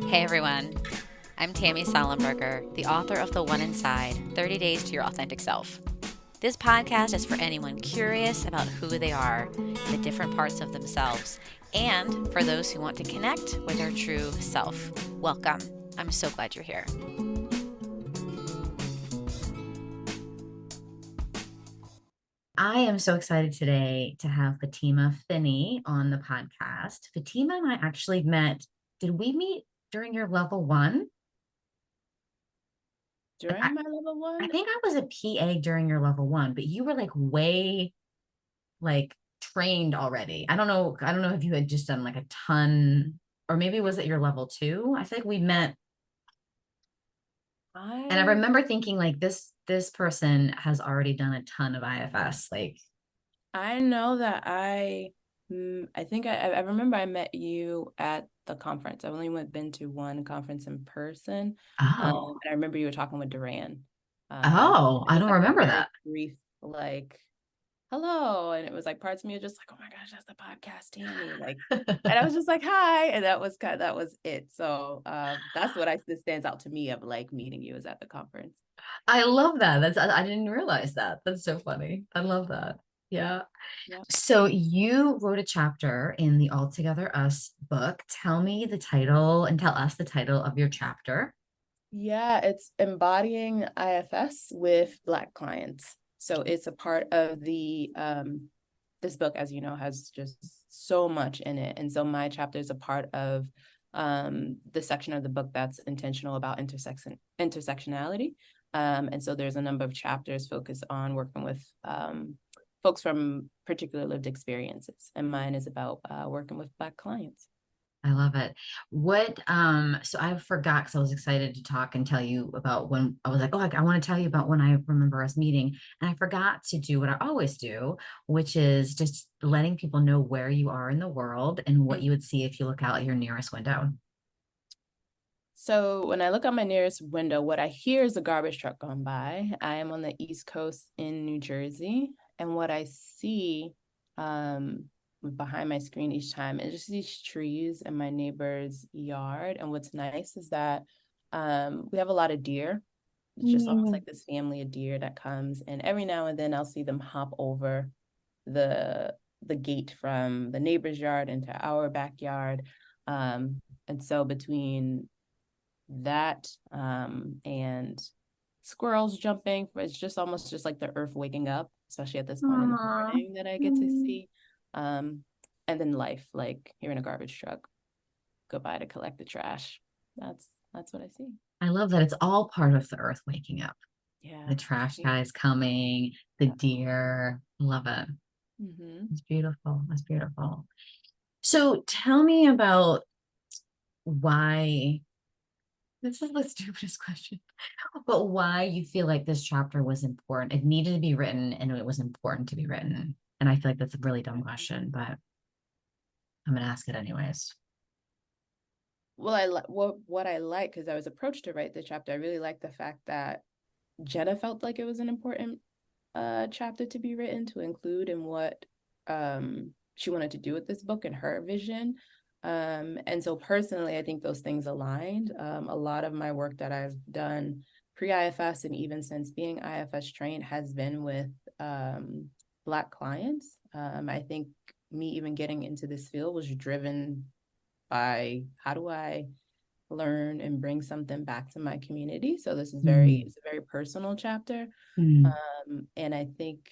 Hey everyone, I'm Tammy Salenberger, the author of The One Inside 30 Days to Your Authentic Self. This podcast is for anyone curious about who they are, the different parts of themselves, and for those who want to connect with their true self. Welcome. I'm so glad you're here. I am so excited today to have Fatimah FInney on the podcast. Fatimah and I actually met. Did we meet during your level one? I, During my level I one? think I was a PA during your level one, but you were like way like trained already. I don't know if you had just done like a ton, or maybe was it your level two? I think we met, and I I remember thinking like this person has already done a ton of IFS. Like, I know that I think I remember I met you at the conference. I've only been to one conference in person. oh, And I remember you were talking with Duran. oh, It I was don't like a remember very that. brief, like, hello. And it was like parts of me are just like, oh my gosh, that's the podcast, Tammy. Like, and I was just like, hi. And that was it. So that's what this stands out to me of like meeting you is at the conference. I love that. I didn't realize that. That's so funny. I love that. Yeah. Yeah. So you wrote a chapter in the Altogether Us book. Tell me the title and tell us the title of your chapter. Yeah, it's embodying IFS with Black clients. So it's a part of this book, as you know, has just so much in it. And so my chapter is a part of the section of the book that's intentional about intersectionality. And so there's a number of chapters focused on working with folks from particular lived experiences. And mine is about working with Black clients. I love it. So I forgot because I was excited to talk and tell you about when I was like, oh, I want to tell you about when I remember us meeting. And I forgot to do what I always do, which is just letting people know where you are in the world and what you would see if you look out your nearest window. So when I look out my nearest window, what I hear is a garbage truck going by. I am on the East Coast in New Jersey, and what I see um, behind my screen each time is just these trees in my neighbor's yard. And what's nice is that we have a lot of deer. It's just almost Mm. like this family of deer that comes, and every now and then I'll see them hop over the the gate from the neighbor's yard into our backyard. And so between that and squirrels jumping. It's just almost just like the earth waking up, especially at this point in the Aw. morning that I get to Mm. see. And then life, like hearing a garbage truck go by to collect the trash. That's what I see. I love that it's all part of the earth waking up. Yeah. The trash Yeah. guys coming, the deer. Love it. Mm-hmm. It's beautiful. It's beautiful. So tell me about why this is the stupidest question, but why you feel like this chapter was important. It needed to be written and it was important to be written. And I feel like that's a really dumb question, but I'm gonna ask it anyways. Well, what I like because I was approached to write the chapter. I really like the fact that Jenna felt like it was an important chapter to be written to include in what she wanted to do with this book and her vision. And so personally, I think those things aligned. A lot of my work that I've done pre-IFS and even since being IFS trained has been with Black clients. I think me even getting into this field was driven by how do I learn and bring something back to my community. So this is Mm. it's a very personal chapter. Mm. And I think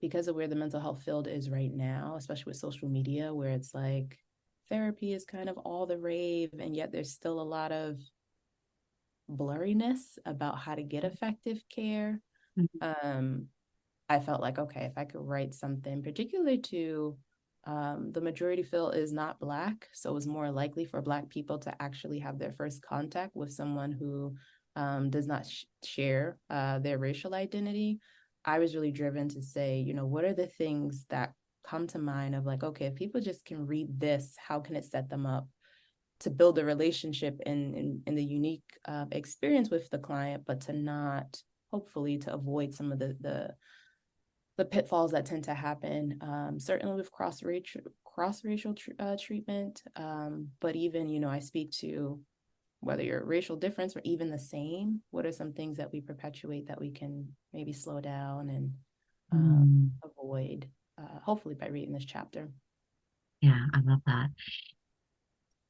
because of where the mental health field is right now, especially with social media, where it's like therapy is kind of all the rave, and yet there's still a lot of blurriness about how to get effective care. Mm. Um, I felt like, okay, if I could write something, particularly to the majority field is not Black, so it's more likely for Black people to actually have their first contact with someone who does not share their racial identity. I was really driven to say, what are the things that come to mind of like, okay, if people just can read this, how can it set them up to build a relationship in the unique experience with the client, but to not hopefully to avoid some of the pitfalls that tend to happen, certainly with cross racial treatment. But even, I speak to whether you're a racial difference or even the same, what are some things that we perpetuate that we can maybe slow down and avoid, hopefully by reading this chapter. Yeah, I love that.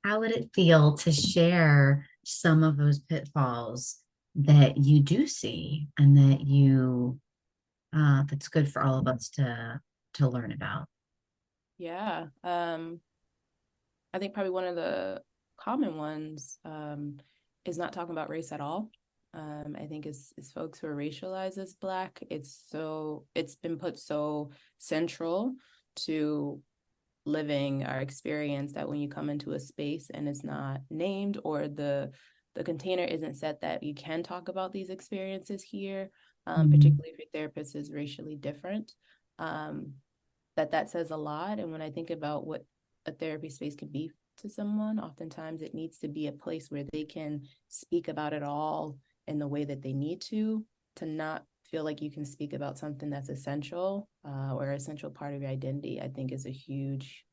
How would it feel to share some of those pitfalls that you do see and that you that's good for all of us to learn about? Yeah. I think probably one of the common ones is not talking about race at all. I think as folks who are racialized as Black, it's been put so central to living our experience that when you come into a space and it's not named, or the container isn't set that you can talk about these experiences here, particularly if your therapist is racially different, that says a lot. And when I think about what a therapy space can be to someone, oftentimes it needs to be a place where they can speak about it all in the way that they need to not feel like you can speak about something that's essential or essential part of your identity, I think is a huge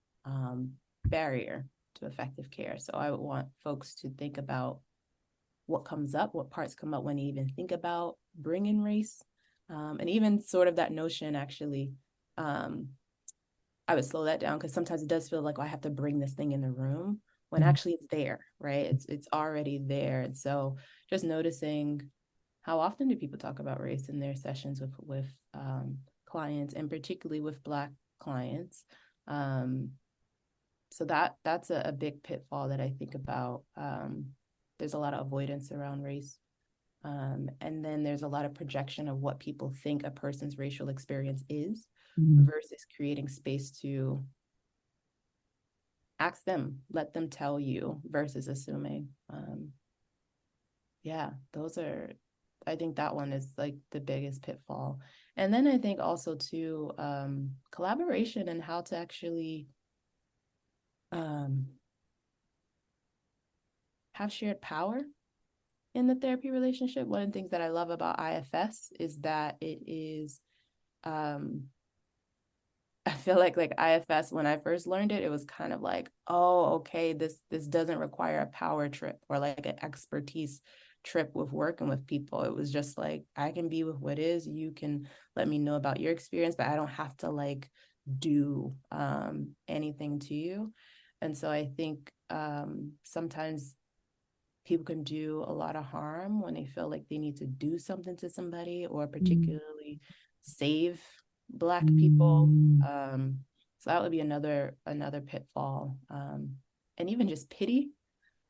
barrier to effective care. So I would want folks to think about what comes up, what parts come up when you even think about bringing race, and even sort of that notion actually. I would slow that down because sometimes it does feel like, oh, I have to bring this thing in the room when actually it's there, right? It's already there. And so just noticing how often do people talk about race in their sessions with clients, and particularly with Black clients. So that's a big pitfall that I think about. There's a lot of avoidance around race. And then there's a lot of projection of what people think a person's racial experience is versus creating space to ask them, let them tell you versus assuming. Yeah, I think that one is like the biggest pitfall. And then I think also too, collaboration and how to actually have shared power in the therapy relationship. One of the things that I love about IFS is that it is, I feel like IFS, when I first learned it, it was kind of like, oh, okay, this doesn't require a power trip or like an expertise trip with working with people. It was just like, I can be with what is, you can let me know about your experience, but I don't have to like do anything to you. And so I think sometimes people can do a lot of harm when they feel like they need to do something to somebody, or particularly save Black people. So that would be another pitfall. And even just pity.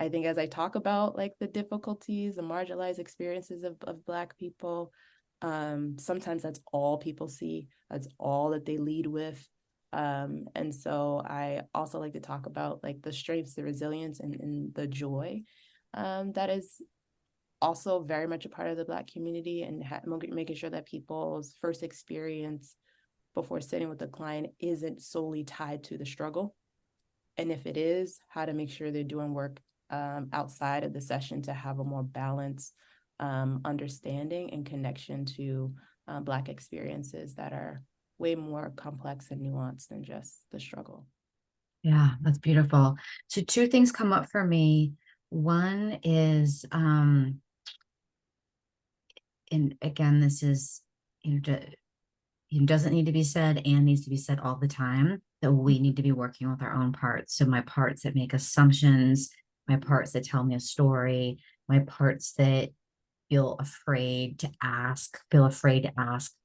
I think as I talk about like the difficulties, the marginalized experiences of Black people, sometimes that's all people see. That's all that they lead with. And so I also like to talk about like the strengths, the resilience, and the joy that is also very much a part of the Black community, and making sure that people's first experience before sitting with the client isn't solely tied to the struggle. And if it is, how to make sure they're doing work outside of the session to have a more balanced understanding and connection to Black experiences that are way more complex and nuanced than just the struggle. Yeah, that's beautiful. So two things come up for me. One is, and again, this is, it doesn't need to be said and needs to be said all the time, that we need to be working with our own parts. So my parts that make assumptions, my parts that tell me a story, my parts that feel afraid to ask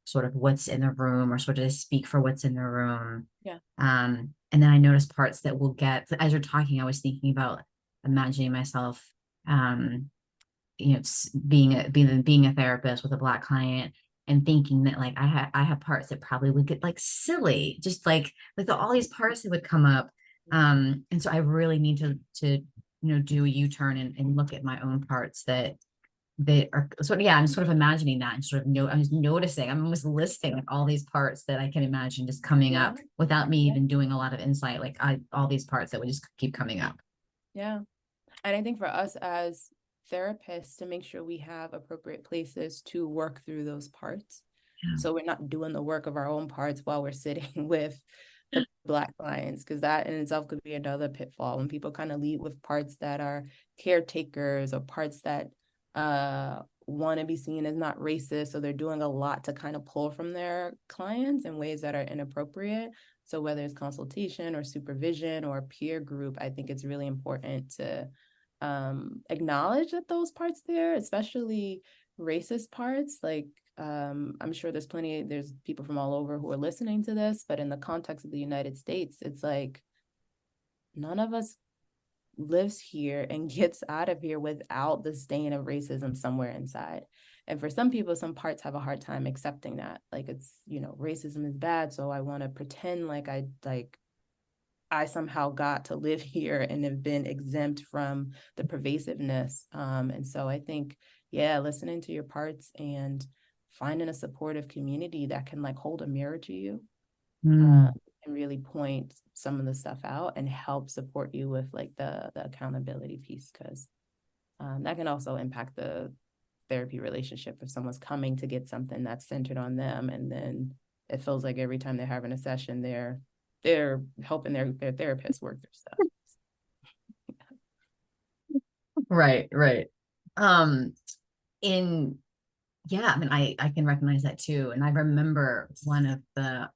sort of what's in the room, or sort of speak for what's in the room. Yeah. And then I noticed parts that will get, as you're talking, I was thinking about imagining myself, being a therapist with a Black client, and thinking that like I have parts that probably would get like silly, just like all these parts that would come up. And so I really need to do a U-turn and look at my own parts that are sort of, I'm sort of imagining that, and sort of I'm just noticing, I'm almost listing like all these parts that I can imagine just coming up without me even doing a lot of insight, like all these parts that would just keep coming up. Yeah. And I think for us as therapists, to make sure we have appropriate places to work through those parts. Yeah. So we're not doing the work of our own parts while we're sitting with the Black clients, because that in itself could be another pitfall when people kind of lead with parts that are caretakers or parts that want to be seen as not racist. So they're doing a lot to kind of pull from their clients in ways that are inappropriate. So whether it's consultation or supervision or peer group, I think it's really important to acknowledge that those parts there, especially racist parts, like I'm sure there's people from all over who are listening to this, but in the context of the United States, it's like none of us lives here and gets out of here without the stain of racism somewhere inside. And for some people, some parts have a hard time accepting that. Like it's, racism is bad, so I want to pretend like I somehow got to live here and have been exempt from the pervasiveness. And so I think, listening to your parts and finding a supportive community that can like hold a mirror to you and really point some of the stuff out and help support you with like the accountability piece, because that can also impact the therapy relationship if someone's coming to get something that's centered on them, and then it feels like every time they're having a session they're helping their therapist work their stuff. Right. I mean, I can recognize that too. And I remember I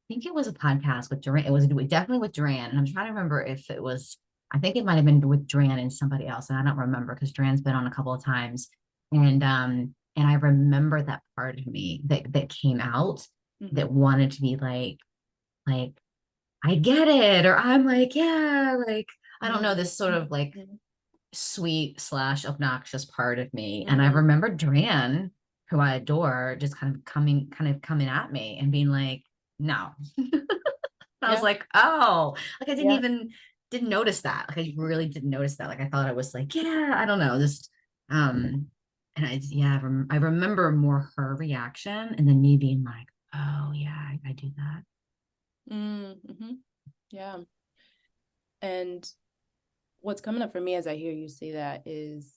think it was a podcast with Duran. It was definitely with Duran. And I'm trying to remember if it was, I think it might have been with Duran and somebody else. And I don't remember because Duran's been on a couple of times. And I remember that part of me that came out that wanted to be like, I get it. Or I'm like, yeah, like, I don't know, this sort of like sweet / obnoxious part of me. And I remember Dran, who I adore, just kind of coming at me and being like, no. I was like, oh, like I didn't notice that. Like I really didn't notice that. Like I thought I was like, yeah, I don't know, just and I remember more her reaction and then me being like, oh yeah, I do that. Yeah. And what's coming up for me as I hear you say that is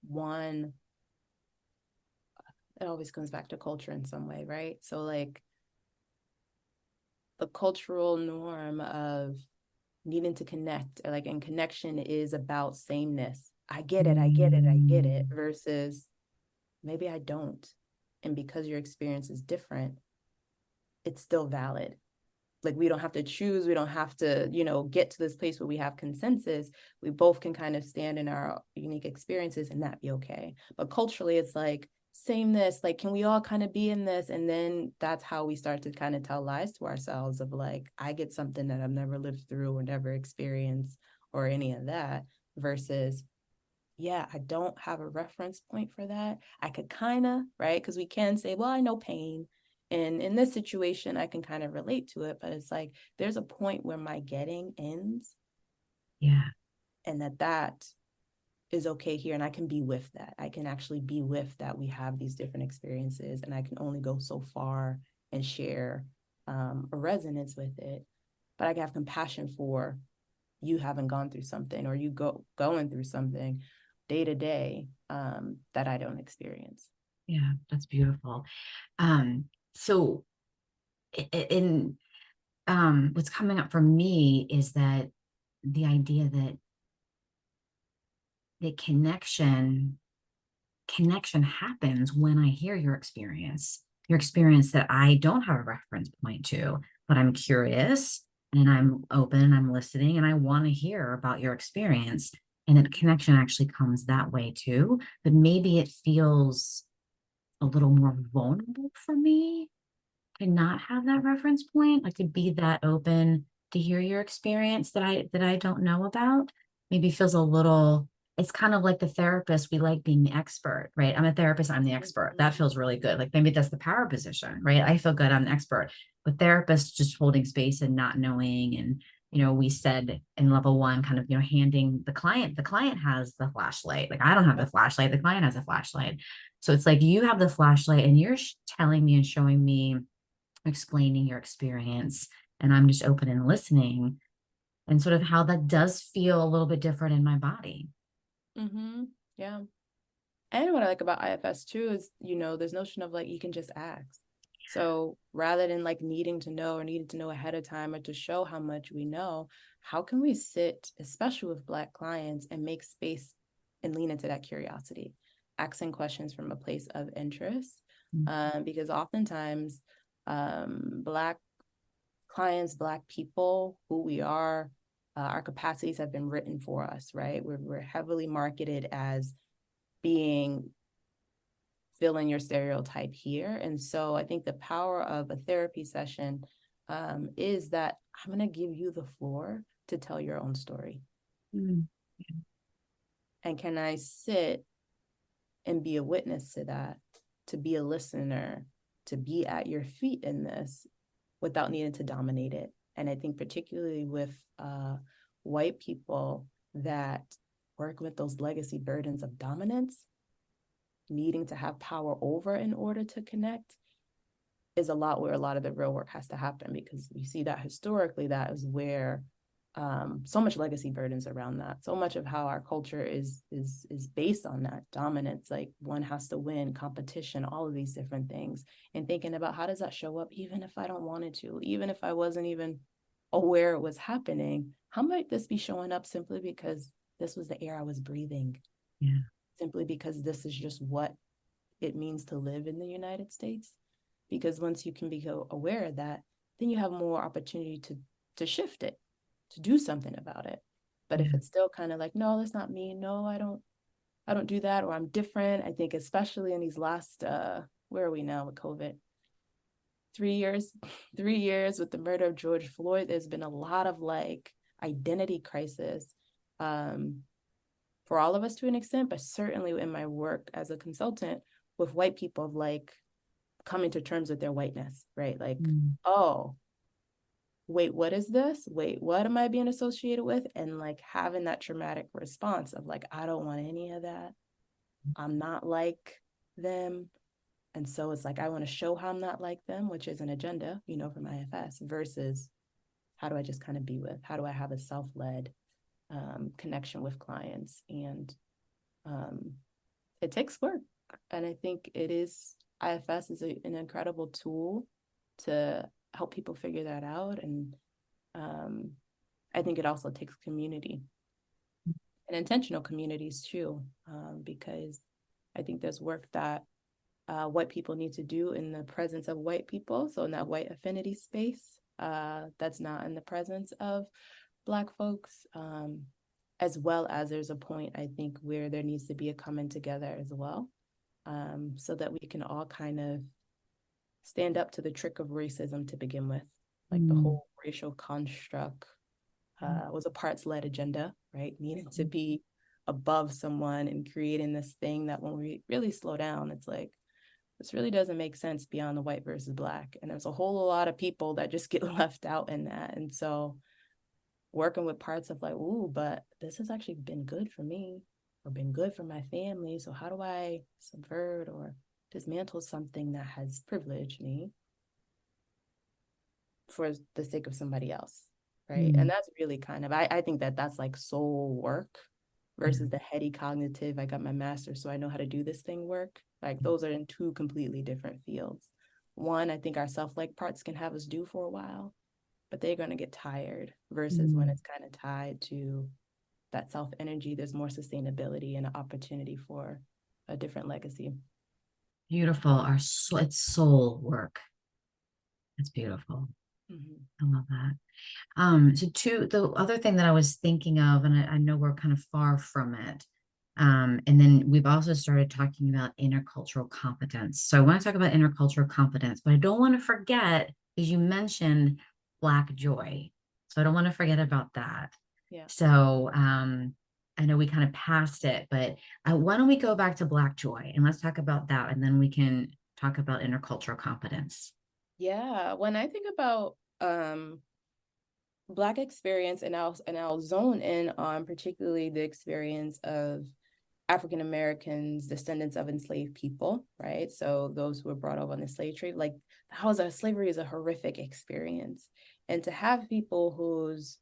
one, it always comes back to culture in some way, right? So like the cultural norm of needing to connect, like, and connection is about sameness. I get it, versus maybe I don't. And because your experience is different, it's still valid. Like we don't have to choose, we don't have to, get to this place where we have consensus. We both can kind of stand in our unique experiences and that be okay. But culturally, it's like sameness, like can we all kind of be in this? And then that's how we start to kind of tell lies to ourselves of like, I get something that I've never lived through or never experienced or any of that, versus I don't have a reference point for that. I could kind of, right? Because we can say, well, I know pain. And in this situation, I can kind of relate to it. But it's like, there's a point where my getting ends. Yeah. And that is okay here. And I can be with that. I can actually be with that. We have these different experiences and I can only go so far and share a resonance with it. But I can have compassion for you having gone through something or you going through something day to day that I don't experience. Yeah, that's beautiful. So in what's coming up for me is that the idea that the connection happens when I hear your experience that I don't have a reference point to, but I'm curious and I'm open and I'm listening and I want to hear about your experience. And that connection actually comes that way too. But maybe it feels a little more vulnerable for me to not have that reference point, like to be that open to hear your experience that I don't know about. Maybe feels a little, it's kind of like the therapist, we like being the expert, right? I'm a therapist, I'm the expert. That feels really good. Like maybe that's the power position, right? I feel good, I'm the expert. But therapists just holding space and not knowing. And we said in level 1, kind of, handing the client has the flashlight. Like I don't have the flashlight, the client has a flashlight. So it's like you have the flashlight and you're telling me and showing me, explaining your experience, and I'm just open and listening, and sort of how that does feel a little bit different in my body. Yeah. And what I like about IFS too is, this notion of like, you can just ask. So rather than like needing to know or needing to know ahead of time or to show how much we know, how can we sit, especially with Black clients, and make space and lean into that curiosity, asking questions from a place of interest? Because oftentimes Black clients, Black people, who we are, our capacities have been written for us, right? We're heavily marketed as being filling your stereotype here. And so I think the power of a therapy session is that I'm going to give you the floor to tell your own story. And can I sit and be a witness to that, to be a listener, to be at your feet in this without needing to dominate it? And I think particularly with white people that work with those legacy burdens of dominance, needing to have power over in order to connect, is a lot where a lot of the real work has to happen, because we see that historically that is where so much legacy burdens around that. So much of how our culture is based on that dominance, like one has to win, competition, all of these different things, and thinking about how does that show up, even if I don't want it to, even if I wasn't even aware it was happening. How might this be showing up simply because this was the air I was breathing? Yeah. Simply because this is just what it means to live in the United States. Because once you can be aware of that, then you have more opportunity to shift it, to do something about it. But if it's still kind of like, no, that's not me. No, I don't do that, or I'm different. I think especially in these last, where are we now with COVID? 3 years with the murder of George Floyd, there's been a lot of like identity crisis for all of us to an extent, but certainly in my work as a consultant with white people, of like coming to terms with their whiteness, right? Like, oh, wait, what is this? Wait, what am I being associated with? And like having that traumatic response of like, I don't want any of that. I'm not like them. And so it's like, I want to show how I'm not like them, which is an agenda, from IFS, versus how do I just kind of be with? How do I have a self-led connection with clients? And it takes work. And I think IFS is an incredible tool to help people figure that out. And I think it also takes community and intentional communities too, because I think there's work that white people need to do in the presence of white people. So in that white affinity space, that's not in the presence of Black folks, as well as there's a point, I think, where there needs to be a coming together as well, so that we can all kind of stand up to the trick of racism to begin with. Like the whole racial construct was a parts-led agenda, right? Needing to be above someone and creating this thing that when we really slow down, it's like, this really doesn't make sense beyond the white versus Black. And there's a whole lot of people that just get left out in that. And so working with parts of like, ooh, but this has actually been good for me or been good for my family. So how do I subvert or dismantle something that has privileged me for the sake of somebody else, right? And that's really kind of, I think that's like soul work versus the heady cognitive, I got my master's so I know how to do this thing work. Like those are in two completely different fields. One, I think our self-like parts can have us do for a while, but they're going to get tired, versus when it's kind of tied to that self-energy, there's more sustainability and an opportunity for a different legacy. Beautiful. It's soul work. That's beautiful. I love that. So the other thing that I was thinking of, and I know we're kind of far from it, and then we've also started talking about intercultural competence. So I want to talk about intercultural competence, but I don't want to forget, as you mentioned, Black joy. So I don't want to forget about that. Yeah. So I know we kind of passed it, but why don't we go back to Black joy and let's talk about that, and then we can talk about intercultural competence. Yeah, when I think about Black experience, and I'll zone in on particularly the experience of African Americans, descendants of enslaved people, right? So those who were brought over on the slave trade, like slavery is a horrific experience. And to have people whose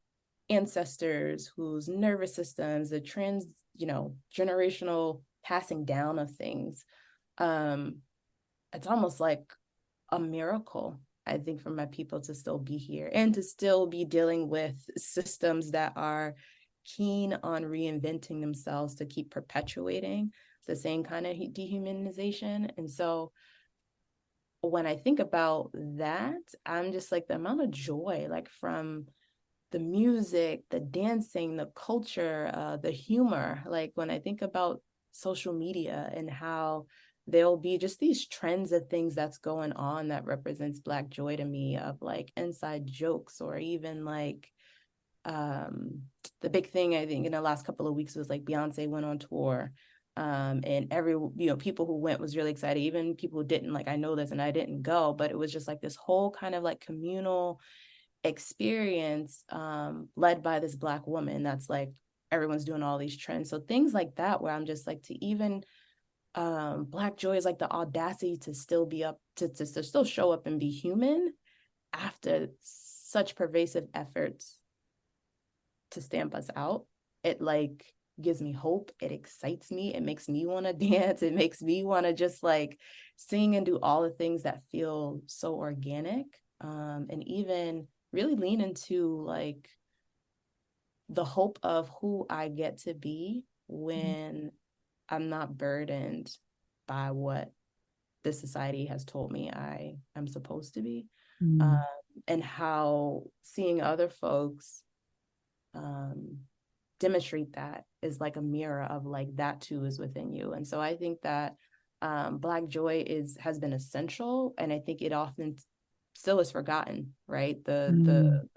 ancestors, whose nervous systems, the generational passing down of things, it's almost like a miracle, I think, for my people to still be here and to still be dealing with systems that are keen on reinventing themselves to keep perpetuating the same kind of dehumanization. And so when I think about that, I'm just like, the amount of joy, like from the music, the dancing, the culture, the humor, like when I think about social media and how there'll be just these trends of things that's going on that represents Black joy to me, of like inside jokes, or even like the big thing I think in the last couple of weeks was like Beyonce went on tour, and people who went was really excited. Even people who didn't, like, I know this and I didn't go, but it was just like this whole kind of like communal experience, led by this Black woman that's like, everyone's doing all these trends. So things like that, where I'm just like, to even Black joy is like the audacity to still be up, to still show up and be human after such pervasive efforts to stamp us out. It like gives me hope. It excites me. It makes me want to dance. It makes me want to just like sing and do all the things that feel so organic. And even really lean into like the hope of who I get to be when I'm not burdened by what this society has told me I am supposed to be. Mm. And how seeing other folks demonstrate that is like a mirror of like, that too is within you. And so I think that Black joy has been essential, and I think it often still is forgotten, right? The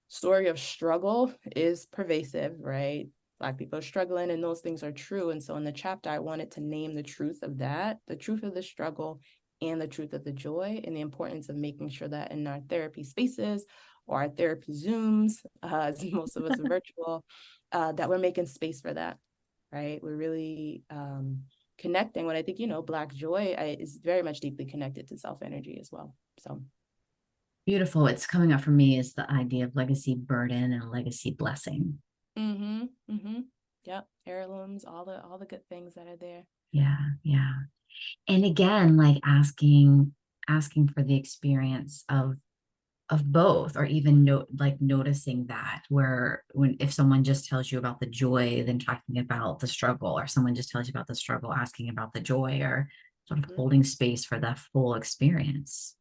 story of struggle is pervasive, right? Black people are struggling, and those things are true. And so in the chapter, I wanted to name the truth of that, the truth of the struggle and the truth of the joy, and the importance of making sure that in our therapy spaces or our therapy Zooms, as most of us are virtual, that we're making space for that, right? We're really connecting. When I think, Black joy is very much deeply connected to self-energy as well. So Beautiful. It's coming up for me is the idea of legacy burden and legacy blessing. Yep. Heirlooms, all the good things that are there. Yeah, yeah. And again, like asking for the experience of both, or even noticing that, where when if someone just tells you about the joy, then talking about the struggle, or someone just tells you about the struggle, asking about the joy, or sort of holding space for that full experience.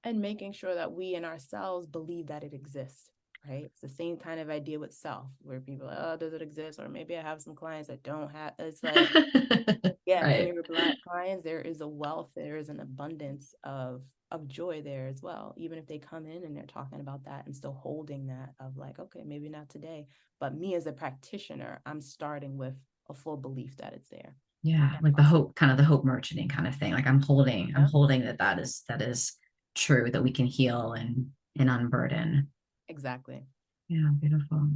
And making sure that we in ourselves believe that it exists, right? It's the same kind of idea with self, where people are like, oh, does it exist? Or maybe I have some clients that don't have. It's like, yeah, Right. and your Black clients, there is a wealth, there is an abundance of joy there as well. Even if they come in and they're talking about that and still holding that of like, okay, maybe not today, but me as a practitioner, I'm starting with a full belief that it's there. Yeah, like the hope, kind of the hope merchanting kind of thing. Like I'm holding that is true, that we can heal and unburden. Exactly. Yeah, beautiful.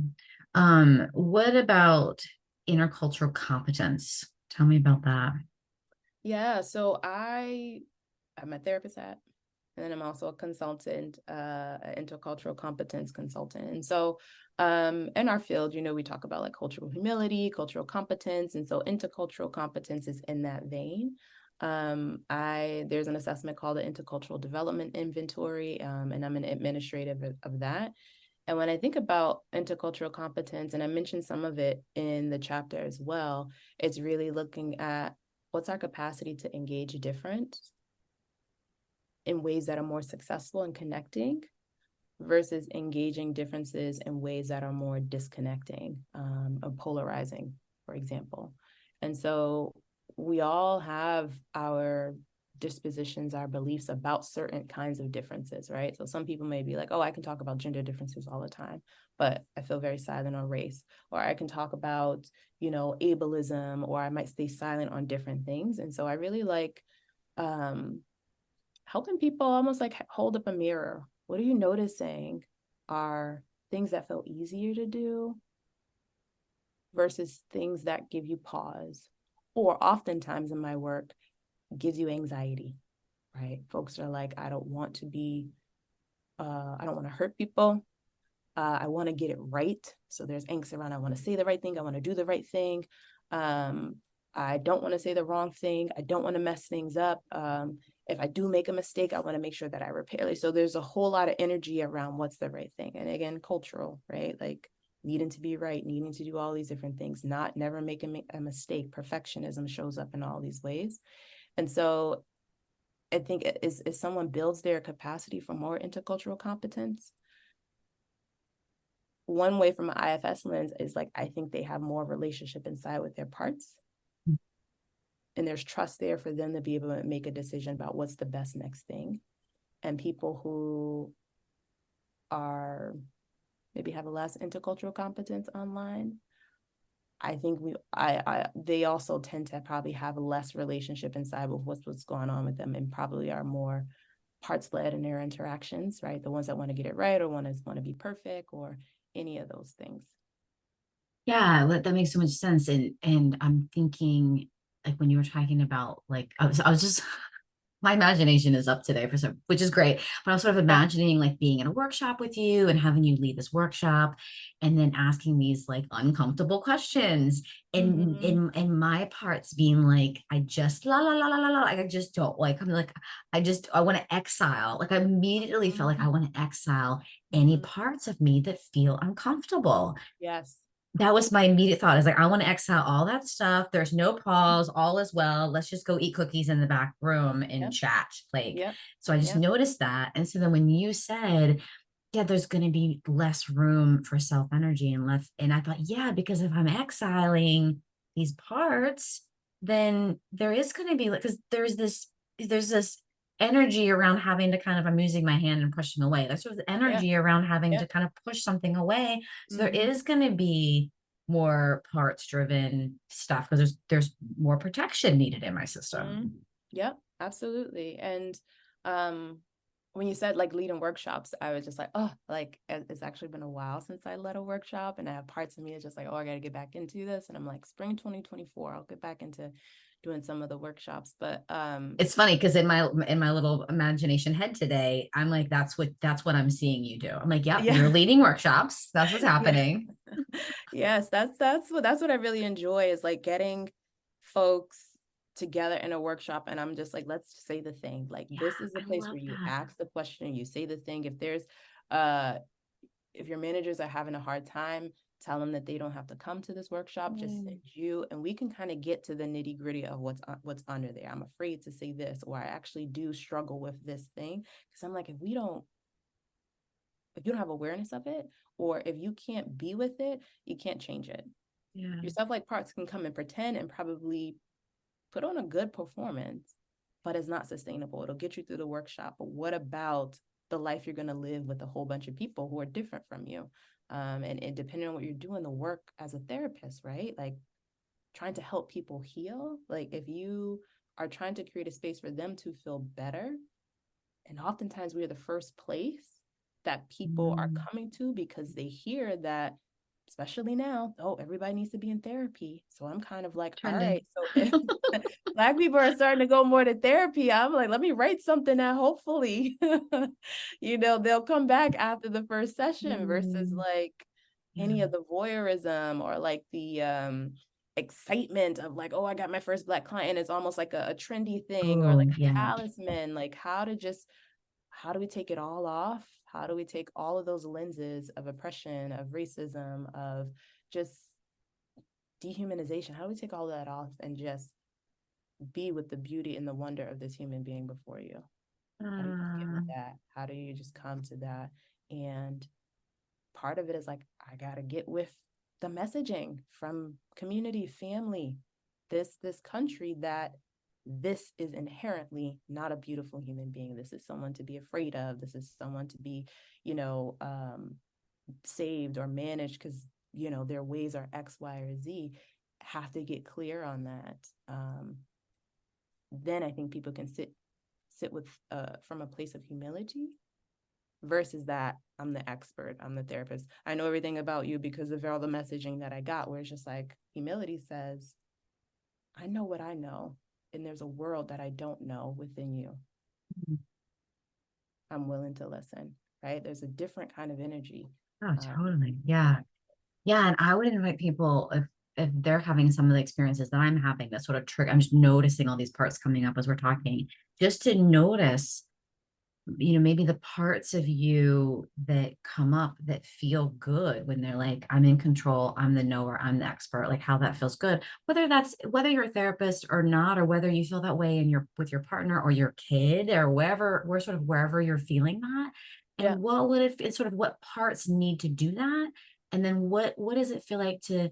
What about intercultural competence? Tell me about that. Yeah, so I'm a therapist and then I'm also a consultant, an intercultural competence consultant. And so in our field, we talk about like cultural humility, cultural competence. And so intercultural competence is in that vein. There's an assessment called the Intercultural Development Inventory, and I'm an administrative of that. And when I think about intercultural competence, and I mentioned some of it in the chapter as well, it's really looking at what's our capacity to engage difference in ways that are more successful in connecting versus engaging differences in ways that are more disconnecting, or polarizing, for example. And so we all have our dispositions, our beliefs about certain kinds of differences, right? So some people may be like, oh, I can talk about gender differences all the time, but I feel very silent on race. Or I can talk about, ableism, or I might stay silent on different things. And so I really like helping people almost like hold up a mirror. What are you noticing are things that feel easier to do versus things that give you pause, or oftentimes in my work gives you anxiety, right? Folks are like, I don't want to hurt people. I want to get it right. So there's angst around, I want to say the right thing. I want to do the right thing. I don't want to say the wrong thing. I don't want to mess things up. If I do make a mistake, I want to make sure that I repair it. So there's a whole lot of energy around what's the right thing. And again, cultural, right? Like needing to be right, needing to do all these different things, never making a mistake. Perfectionism shows up in all these ways. And so I think if someone builds their capacity for more intercultural competence, one way from an IFS lens is like, I think they have more relationship inside with their parts. And there's trust there for them to be able to make a decision about what's the best next thing. And people who are maybe have a less intercultural competence online, I think they also tend to probably have less relationship inside with what's going on with them, and probably are more parts led in their interactions, right? The ones that want to get it right or want to be perfect or any of those things. Yeah, that makes so much sense. And I'm thinking, like, when you were talking about, like, I was just my imagination is up today for some, which is great. But I was sort of imagining like being in a workshop with you and having you lead this workshop and then asking these like uncomfortable questions. And in my parts being like, I just like I just don't like, I'm like, I want to exile. Like I immediately felt like I want to exile any parts of me that feel uncomfortable. Yes. That was my immediate thought. Is like, I want to exile all that stuff. There's no pause. All is well. Let's just go eat cookies in the back room and chat. Like, so I just noticed that. And so then when you said, yeah, there's going to be less room for self energy and less, and I thought, yeah, because if I'm exiling these parts, then there is going to be like, because there's this energy around having to kind of, I'm using my hand and pushing away. There's sort of energy around having to kind of push something away. So there is going to be more parts driven stuff because there's more protection needed in my system. Yep, absolutely. And when you said like leading workshops, I was just like, oh, like it's actually been a while since I led a workshop, and I have parts of me that's just like, oh, I got to get back into this. And I'm like, spring 2024, I'll get back into doing some of the workshops. But it's funny because in my little imagination head today, I'm like, that's what I'm seeing you do. I'm like, yep, you're leading workshops. That's what's happening. Yes, that's what I really enjoy, is like getting folks together in a workshop, and I'm just like, let's say the thing. Like this is the place where you ask the question, you say the thing. If there's if your managers are having a hard time, tell them that they don't have to come to this workshop, just send you, and we can kind of get to the nitty gritty of what's under there. I'm afraid to say this, or I actually do struggle with this thing. Because I'm like, if you don't have awareness of it, or if you can't be with it, you can't change it. Your self-like parts can come and pretend and probably put on a good performance, but it's not sustainable. It'll get you through the workshop, but what about the life you're going to live with a whole bunch of people who are different from you? And depending on what you're doing, the work as a therapist, right? Like trying to help people heal. Like if you are trying to create a space for them to feel better, and oftentimes we're the first place that people are coming to because they hear that, especially now, oh, everybody needs to be in therapy. So I'm kind of like, all right, so if Black people are starting to go more to therapy, I'm like, let me write something that hopefully, they'll come back after the first session, versus like any of the voyeurism or like the excitement of like, oh, I got my first Black client. It's almost like a trendy thing, or like a talisman. Like how do we take it all off? How do we take all of those lenses of oppression, of racism, of just dehumanization? How do we take all of that off and just be with the beauty and the wonder of this human being before you? How do you just get with that? How do you just come to that? And part of it is like, I gotta get with the messaging from community, family, this country, that this is inherently not a beautiful human being. This is someone to be afraid of. This is someone to be, saved or managed because, their ways are X, Y, or Z. Have to get clear on that. Then I think people can sit with from a place of humility, versus that I'm the expert, I'm the therapist, I know everything about you because of all the messaging that I got, where it's just like humility says, I know what I know, and there's a world that I don't know within you. I'm willing to listen, right? There's a different kind of energy. Oh, totally. Yeah. And I would invite people, if they're having some of the experiences that I'm having, that sort of trigger, I'm just noticing all these parts coming up as we're talking, just to notice, maybe the parts of you that come up that feel good when they're like, I'm in control, I'm the knower, I'm the expert, like how that feels good, whether you're a therapist or not, or whether you feel that way with your partner or your kid or wherever you're feeling that. Yeah. And what would it's sort of what parts need to do that? And then what does it feel like to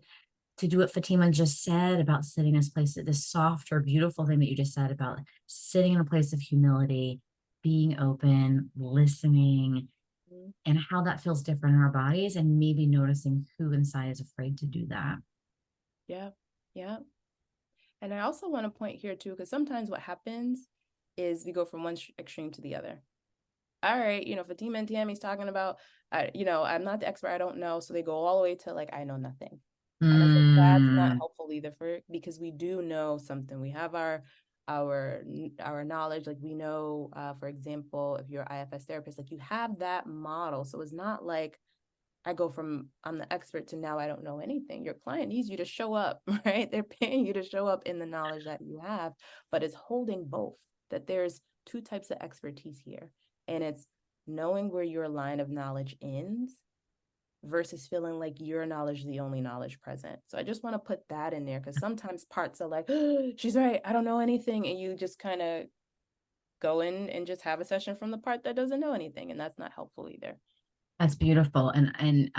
do what Fatima just said about sitting in this place, this soft or beautiful thing that you just said about sitting in a place of humility, being open, listening, Mhm. and how that feels different in our bodies, and maybe noticing who inside is afraid to do that. Yeah. Yeah. And I also want to point here too, because sometimes what happens is we go from one extreme to the other. All right, Fatima and Tammy's talking about, I'm not the expert, I don't know. So they go all the way to like, I know nothing. And I think that's not helpful either because we do know something. We have our knowledge, like we know, for example, if you're an IFS therapist, like you have that model. So it's not like I go from I'm the expert to now I don't know anything. Your client needs you to show up, right? They're paying you to show up in the knowledge that you have, but it's holding both, that there's two types of expertise here. And it's knowing where your line of knowledge ends versus feeling like your knowledge is the only knowledge present. So I just want to put that in there because sometimes parts are like, oh, she's right, I don't know anything. And you just kind of go in and just have a session from the part that doesn't know anything. And that's not helpful either. That's beautiful. And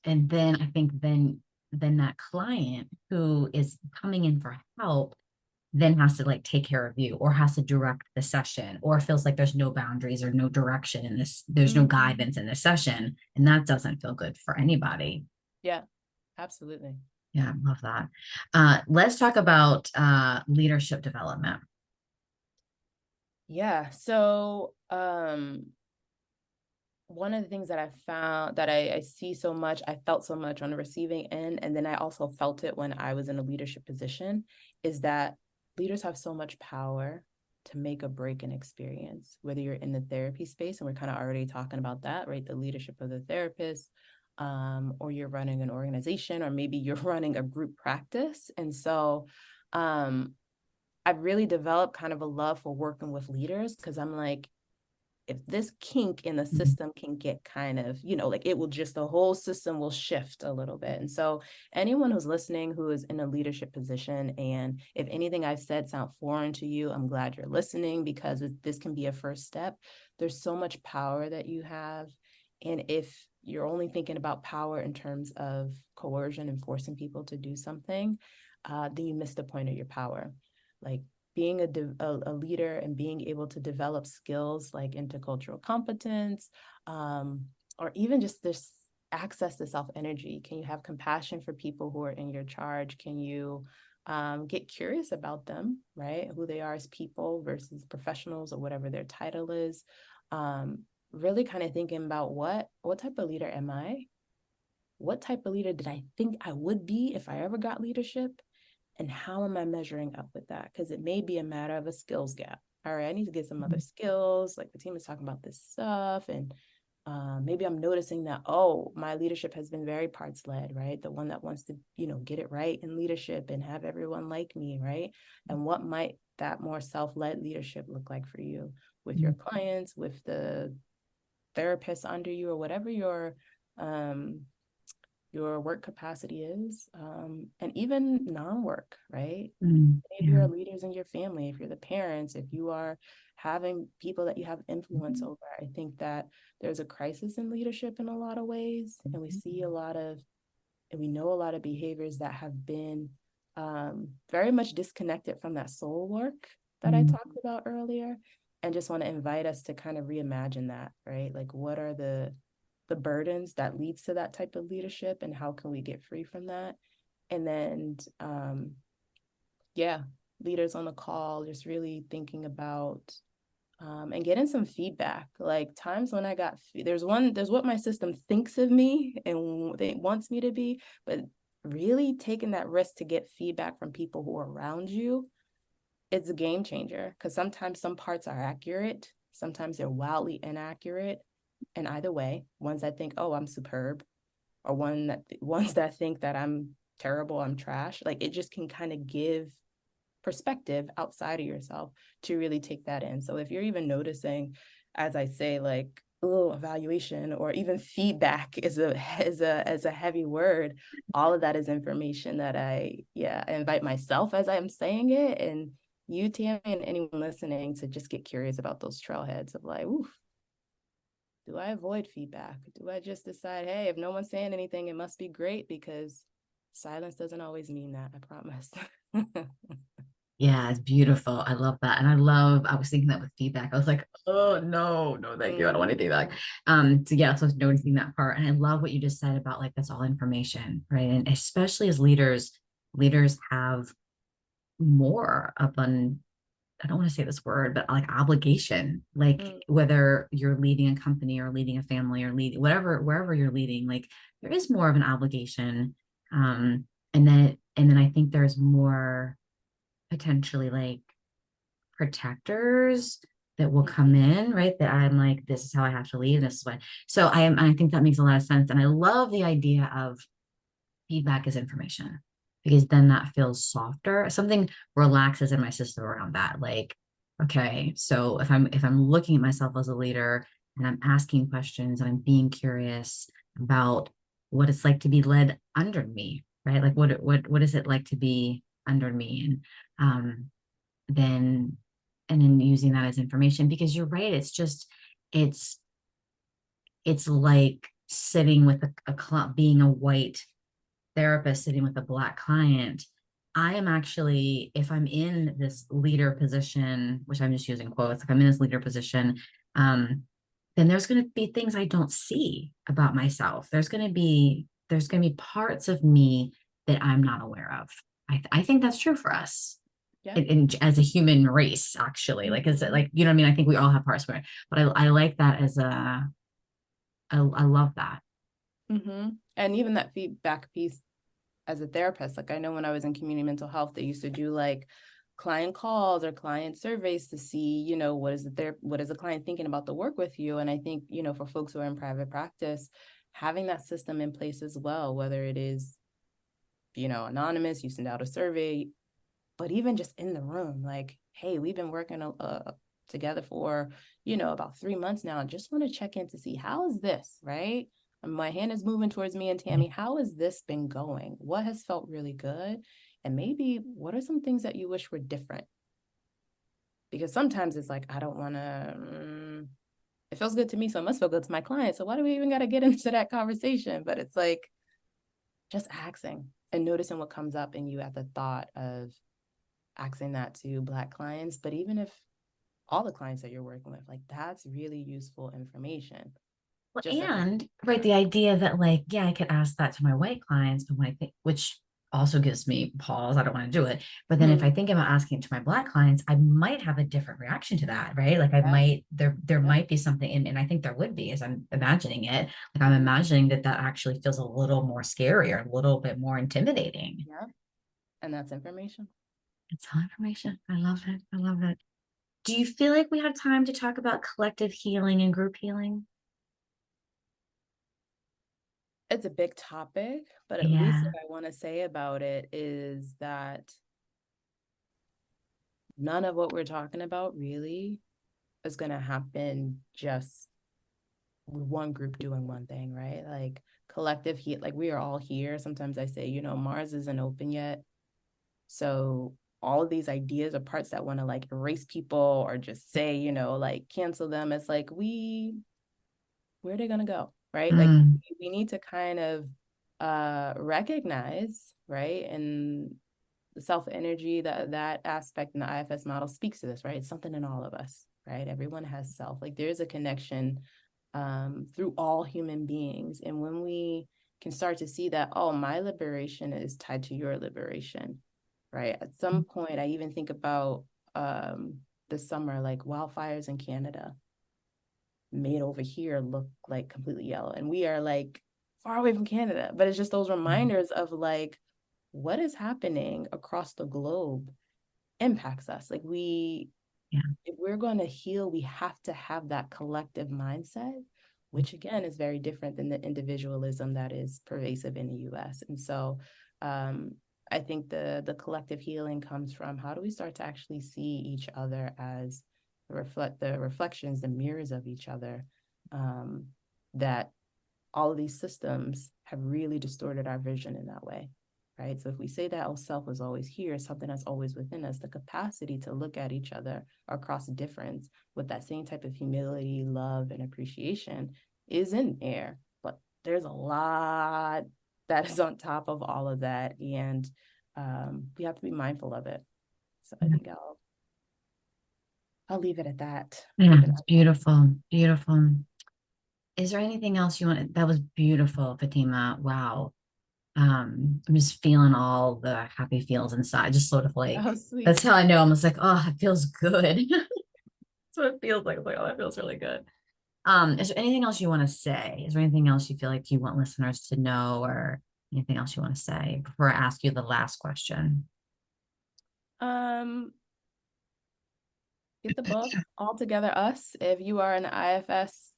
then I think then that client who is coming in for help then has to like take care of you, or has to direct the session, or feels like there's no boundaries or no direction in this, there's no guidance in this session, and that doesn't feel good for anybody. Yeah, absolutely. Yeah, I love that. Let's talk about leadership development. Yeah, so one of the things that I found that I see so much, I felt so much on the receiving end, and then I also felt it when I was in a leadership position, is that leaders have so much power to make or break an experience, whether you're in the therapy space, and we're kind of already talking about that, right? The leadership of the therapist, or you're running an organization, or maybe you're running a group practice. And so I've really developed kind of a love for working with leaders because I'm like, if this kink in the system can get kind of, like it will just, the whole system will shift a little bit. And so anyone who's listening who is in a leadership position, and if anything I've said sound foreign to you, I'm glad you're listening because this can be a first step. There's so much power that you have. And if you're only thinking about power in terms of coercion and forcing people to do something, then you miss the point of your power. Like being a leader and being able to develop skills like intercultural competence, or even just this access to self-energy. Can you have compassion for people who are in your charge? Can you get curious about them, right? Who they are as people versus professionals or whatever their title is. Really kind of thinking about what type of leader am I? What type of leader did I think I would be if I ever got leadership? And how am I measuring up with that? Because it may be a matter of a skills gap. All right, I need to get some other skills. Like the team is talking about this stuff. And maybe I'm noticing that, oh, my leadership has been very parts led, right? The one that wants to, get it right in leadership and have everyone like me, right? And what might that more self-led leadership look like for you with your clients, with the therapists under you, or whatever your work capacity is, and even non-work, right? If you're leaders in your family, if you're the parents, if you are having people that you have influence over, I think that there's a crisis in leadership in a lot of ways. And we see and we know a lot of behaviors that have been very much disconnected from that soul work that I talked about earlier. And just want to invite us to kind of reimagine that, right? Like, what are the burdens that leads to that type of leadership, and how can we get free from that? And then leaders on the call, just really thinking about and getting some feedback. Like times when I got there's what my system thinks of me and it wants me to be, but really taking that risk to get feedback from people who are around you, it's a game changer. Because sometimes some parts are accurate, sometimes they're wildly inaccurate. And either way, ones that think, oh, I'm superb, or ones that think that I'm terrible, I'm trash. Like it just can kind of give perspective outside of yourself to really take that in. So if you're even noticing, as I say, like, oh, evaluation or even feedback is a heavy word, all of that is information that I invite myself as I'm saying it, and you, Tammy, and anyone listening to just get curious about those trailheads of like, ooh, do I avoid feedback? Do I just decide, hey, if no one's saying anything, it must be great, because silence doesn't always mean that, I promise. Yeah, it's beautiful. I love that. And I was thinking that with feedback. I was like, oh no, no, thank you. I don't want any feedback. So yeah, so I was noticing that part. And I love what you just said about like that's all information, right? And especially as leaders, leaders have more of an, I don't want to say this word, but like obligation, like whether you're leading a company or leading a family or leading whatever, wherever you're leading, like there is more of an obligation. And then I think there's more potentially like protectors that will come in, right? That I'm like, this is how I have to lead. This is what, so I think that makes a lot of sense. And I love the idea of feedback as information, because then that feels softer. Something relaxes in my system around that. Like, okay, so if I'm looking at myself as a leader and I'm asking questions and I'm being curious about what it's like to be led under me, right? Like what is it like to be under me? And then and then using that as information, because you're right, it's just it's it's like sitting with being a white therapist sitting with a black client. I am actually, if I'm in this leader position, which I'm just using quotes, if I'm in this leader position, then there's going to be things I don't see about myself. There's going to be parts of me that I'm not aware of. I think that's true for us. Yeah. As a human race, actually, like, is it like, you know what I mean? I think we all have parts where, but I like that as I love that. And even that feedback piece as a therapist, like I know when I was in community mental health, they used to do like client calls or client surveys to see, you know, what is the client thinking about the work with you. And I think, you know, for folks who are in private practice, having that system in place as well, whether it is, you know, anonymous, you send out a survey, but even just in the room, like, hey, we've been working together for, you know, about 3 months now. I just want to check in to see, how is this, right? My hand is moving towards me and Tammy. How has this been going? What has felt really good? And maybe what are some things that you wish were different? Because sometimes it's like, I don't want to, it feels good to me, so it must feel good to my client. So why do we even got to get into that conversation? But it's like just asking and noticing what comes up in you at the thought of asking that to Black clients. But even if all the clients that you're working with, like that's really useful information. And right, the idea that like, yeah, I could ask that to my white clients, but when I think, which also gives me pause, I don't want to do it. But then if I think about asking it to my Black clients, I might have a different reaction to that, right? Like I might, there might be something, and I think there would be, as I'm imagining it. Like I'm imagining that actually feels a little more scary or a little bit more intimidating. Yeah. And that's information. It's all information. I love it. I love it. Do you feel like we have time to talk about collective healing and group healing? It's a big topic, but at least what I want to say about it is that none of what we're talking about really is going to happen just with one group doing one thing, right? Like collective heat, like we are all here. Sometimes I say, you know, Mars isn't open yet. So all of these ideas are parts that want to like erase people or just say, you know, like cancel them. It's like, where are they going to go? Right. Like we need to kind of recognize, right? And the self energy, that aspect in the IFS model speaks to this, right? It's something in all of us, right? Everyone has self. Like there's a connection through all human beings. And when we can start to see that, oh, my liberation is tied to your liberation, right? At some point, I even think about this summer, like wildfires in Canada made over here look like completely yellow. And we are like far away from Canada, but it's just those reminders of like what is happening across the globe impacts us. Like if we're going to heal, we have to have that collective mindset, which again is very different than the individualism that is pervasive in the US. And so I think the collective healing comes from how do we start to actually see each other as the reflections, the mirrors of each other, that all of these systems have really distorted our vision in that way, right? So if we say that our self is always here, something that's always within us, the capacity to look at each other across difference with that same type of humility, love, and appreciation is in there. But there's a lot that is on top of all of that, and we have to be mindful of it. So I think I'll leave it at that. Yeah, it's beautiful, beautiful. Is there anything else you want? That was beautiful, Fatima. Wow. I'm just feeling all the happy feels inside, just sort of like, Oh, sweet. that's how I know. I'm just like, oh, it feels good. That's what it feels like. It's like, oh, that feels really good. Is there anything else you want to say? Is there anything else you feel like you want listeners to know, or anything else you want to say before I ask you the last question? Get the book All Together Us. If you are an IFS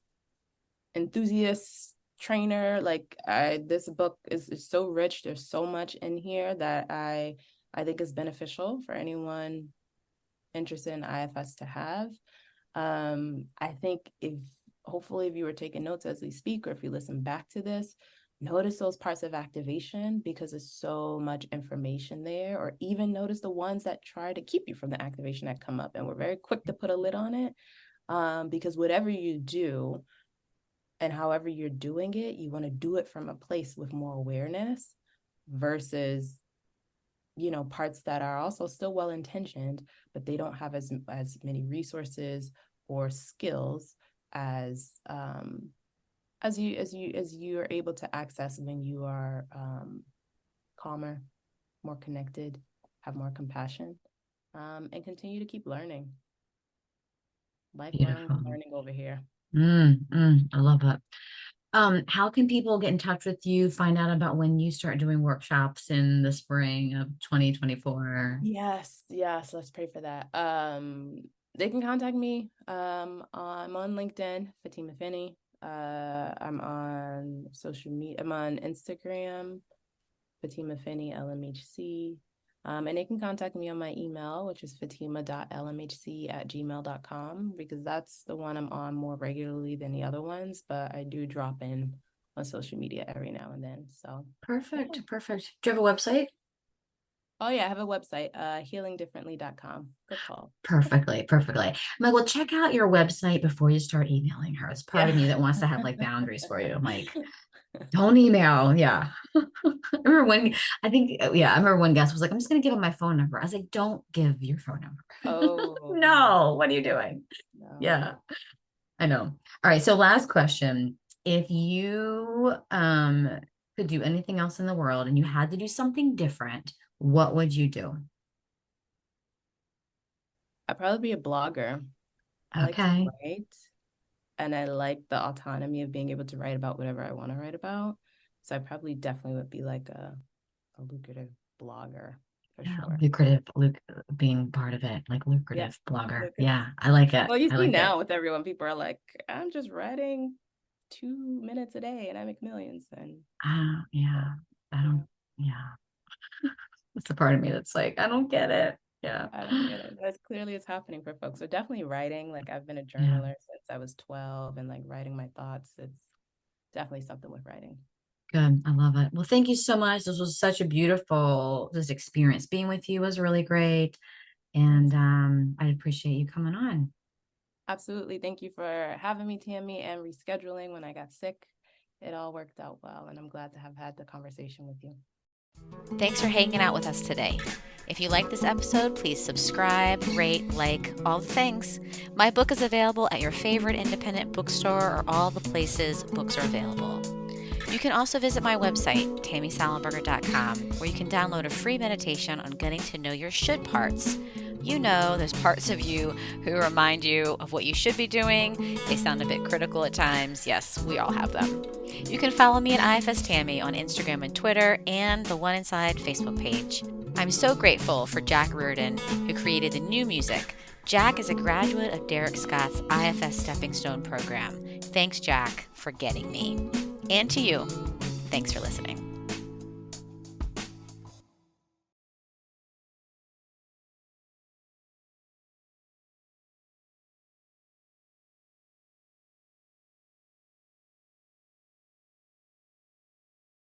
enthusiast, trainer, like this book is so rich. There's so much in here that I think is beneficial for anyone interested in IFS to have. I think hopefully if you were taking notes as we speak, or if you listen back to this, notice those parts of activation, because there's so much information there, or even notice the ones that try to keep you from the activation that come up. And we're very quick to put a lid on it, because whatever you do and however you're doing it, you want to do it from a place with more awareness versus, parts that are also still well-intentioned, but they don't have as many resources or skills as you are able to access when you are calmer, more connected, have more compassion, and continue to keep learning. Lifelong learning over here. I love that. How can people get in touch with you, find out about when you start doing workshops in the spring of 2024? Yes, let's pray for that. They can contact me. I'm on LinkedIn, Fatimah FInney. I'm on social media. I'm on Instagram, Fatimah FInney LMHC. And they can contact me on my email, which is fatima.lmhc@gmail.com, because that's the one I'm on more regularly than the other ones, but I do drop in on social media every now and then. So Perfect. Do you have a website? Oh yeah, I have a website, healingdifferently.com. Good call. Perfectly. I'm like, well, check out your website before you start emailing her. It's part of me that wants to have like boundaries for you. I'm like, don't email. Yeah. I remember one guest was like, I'm just going to give him my phone number. I was like, don't give your phone number. Oh. No, what are you doing? No. Yeah, I know. All right. So last question. If you could do anything else in the world and you had to do something different, what would you do? I'd probably be a blogger. I like to write, and I like the autonomy of being able to write about whatever I want to write about. So I probably definitely would be like a lucrative blogger for sure. Lucrative being part of it, like lucrative blogger. Yeah, I like it. Well, you see now with everyone, people are like, I'm just writing 2 minutes a day and I make millions. And It's the part of me that's like, I don't get it. Yeah. I don't get it. That's clearly it's happening for folks. So definitely writing. Like I've been a journaler since I was 12, and like writing my thoughts, it's definitely something with writing. Good. I love it. Well, thank you so much. This was such a beautiful experience. Being with you was really great. And I appreciate you coming on. Absolutely. Thank you for having me, Tammy, and rescheduling when I got sick. It all worked out well, and I'm glad to have had the conversation with you. Thanks for hanging out with us today. If you like this episode, please subscribe, rate, like, all the things. My book is available at your favorite independent bookstore or all the places books are available. You can also visit my website, tammysallenberger.com, where you can download a free meditation on getting to know your should parts. You know, there's parts of you who remind you of what you should be doing. They sound a bit critical at times. Yes, we all have them. You can follow me at IFS Tammy on Instagram and Twitter, and the One Inside Facebook page. I'm so grateful for Jack Reardon, who created the new music. Jack is a graduate of Derek Scott's IFS Stepping Stone program. Thanks, Jack, for getting me. And to you, thanks for listening.